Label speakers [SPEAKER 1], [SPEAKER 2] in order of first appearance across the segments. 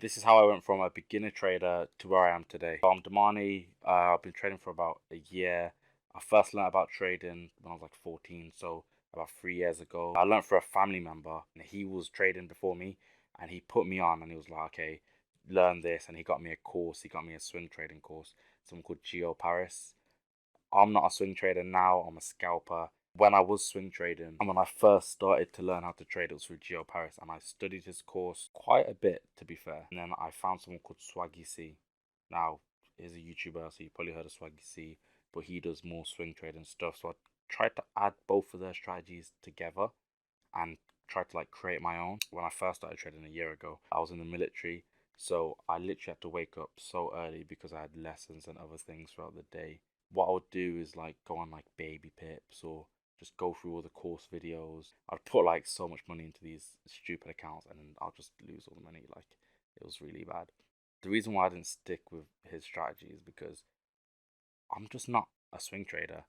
[SPEAKER 1] This is how I went from a beginner trader to where I am today. So I'm Damani. I've been trading for about a year. I first learned about trading when I was like 14, so about 3 years ago. I learned for a family member, and he was trading before me, and he put me on, and he was like, okay, learn this, and he got me a course. He got me a swing trading course, something called Geo Paris. I'm not a swing trader now, I'm a scalper. When I was swing trading and when I first started to learn how to trade, it was through Geo Paris, and I studied his course quite a bit, to be fair. And then I found someone called Swaggy C. Now, he's a YouTuber, so you probably heard of Swaggy C, but he does more swing trading stuff. So I tried to add both of their strategies together and tried to like create my own. When I first started trading a year ago, I was in the military, so I literally had to wake up so early because I had lessons and other things throughout the day. What I would do is like go on like baby pips or just go through all the course videos. I'd put like so much money into these stupid accounts and then I'll just lose all the money. Like it was really bad. The reason why I didn't stick with his strategy is because I'm just not a swing trader.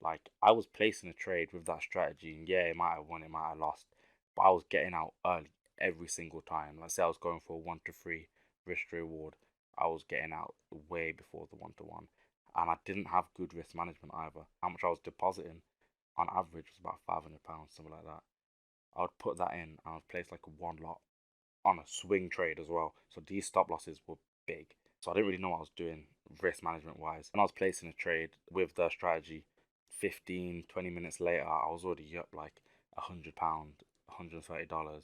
[SPEAKER 1] Like I was placing a trade with that strategy, and yeah, it might have won, it might have lost, but I was getting out early every single time. Let's say I was going for a 1 to 3 risk to reward, I was getting out way before the 1 to 1, and I didn't have good risk management either. How much I was depositing on average was about £500, something like that. I would put that in, and I would place like a one lot on a swing trade as well. So these stop losses were big. So I didn't really know what I was doing risk management wise. When I was placing a trade with the strategy, 15, 20 minutes later, I was already up like £100, $130,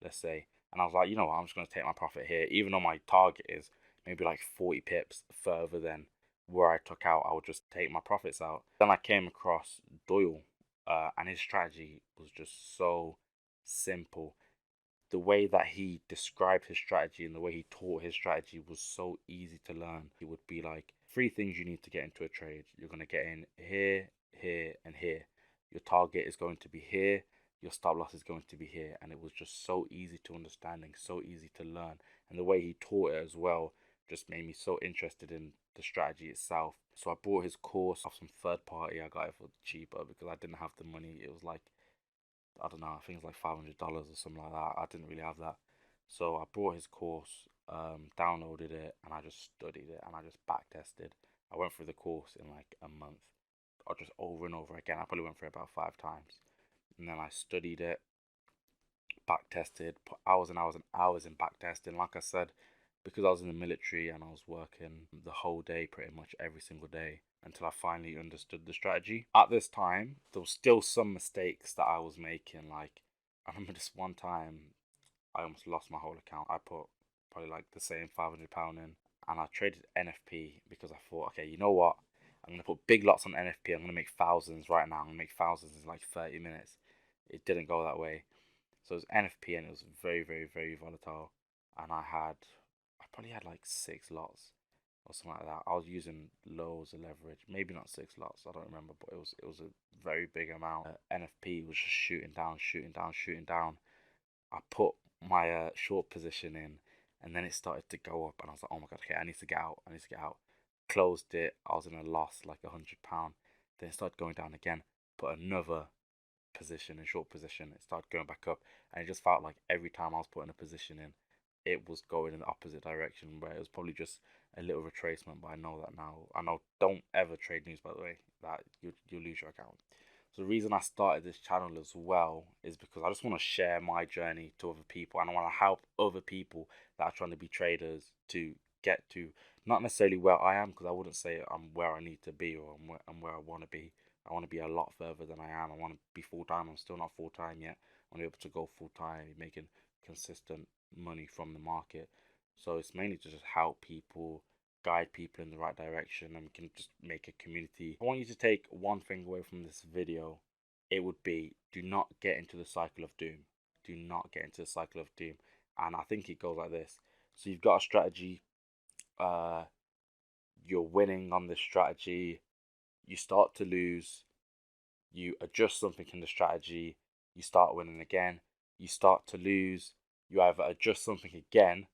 [SPEAKER 1] let's say. And I was like, you know what, I'm just going to take my profit here. Even though my target is maybe like 40 pips further than where I took out, I would just take my profits out. Then I came across Doyle, and his strategy was just so simple. The way that he described his strategy and the way he taught his strategy was so easy to learn. It would be like 3 things you need to get into a trade. You're going to get in here, here, and here. Your target is going to be here. Your stop loss is going to be here. And it was just so easy to understand and so easy to learn. And the way he taught it as well just made me so interested in the strategy itself. So I bought his course off some third party. I got it for cheaper because I didn't have the money. It was like, I don't know, I think it's like $500 or something like that. I didn't really have that. So I bought his course, downloaded it, and I just studied it and I just back tested. I went through the course in like a month, or just over and over again. I probably went through it about 5 times. And then I studied it, back tested, put hours and hours and hours in back testing. Like I said, because I was in the military and I was working the whole day pretty much every single day until I finally understood the strategy. At this time, there was still some mistakes that I was making. Like, I remember this one time I almost lost my whole account. I put probably like the same £500 in and I traded NFP because I thought, okay, you know what? I'm going to put big lots on NFP. I'm going to make thousands right now. I'm going to make thousands in like 30 minutes. It didn't go that way. So it was NFP and it was very, very, very volatile. And I probably had like 6 lots or something like that. I was using loads of leverage, maybe not 6 lots, I don't remember, but it was a very big amount. NFP was just shooting down, shooting down, shooting down. I put my short position in, and then it started to go up, and I was like, oh my god, okay, I need to get out. I need to get out. Closed it. I was in a loss, like £100. Then it started going down again. Put another position in short position. It started going back up, and it just felt like every time I was putting a position in, it was going in the opposite direction. Where it was probably just a little retracement. But I know that now. I know. Don't ever trade news, by the way. That you lose your account. So the reason I started this channel as well is because I just want to share my journey to other people, and I want to help other people that are trying to be traders to get to not necessarily where I am, because I wouldn't say I'm where I need to be or I'm where I want to be. I want to be a lot further than I am. I want to be full time. I'm still not full time yet. I want to be able to go full time, making consistent money from the market. So it's mainly to just help people, guide people in the right direction, and we can just make a community. I want you to take one thing away from this video. It would be, do not get into the cycle of doom. Do not get into the cycle of doom. And I think it goes like this. So you've got a strategy, uh, you're winning on this strategy, you start to lose, you adjust something in the strategy, you start winning again, you start to lose, you either adjust something again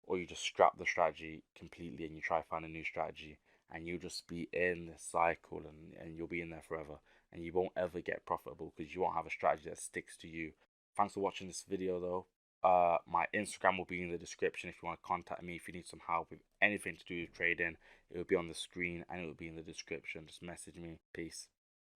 [SPEAKER 1] or you just scrap the strategy completely and you try to find a new strategy, and you'll just be in this cycle, and you'll be in there forever, and you won't ever get profitable because you won't have a strategy that sticks to you. Thanks for watching this video though. My Instagram will be in the description if you want to contact me. If you need some help with anything to do with trading, it will be on the screen and it will be in the description. Just message me. Peace.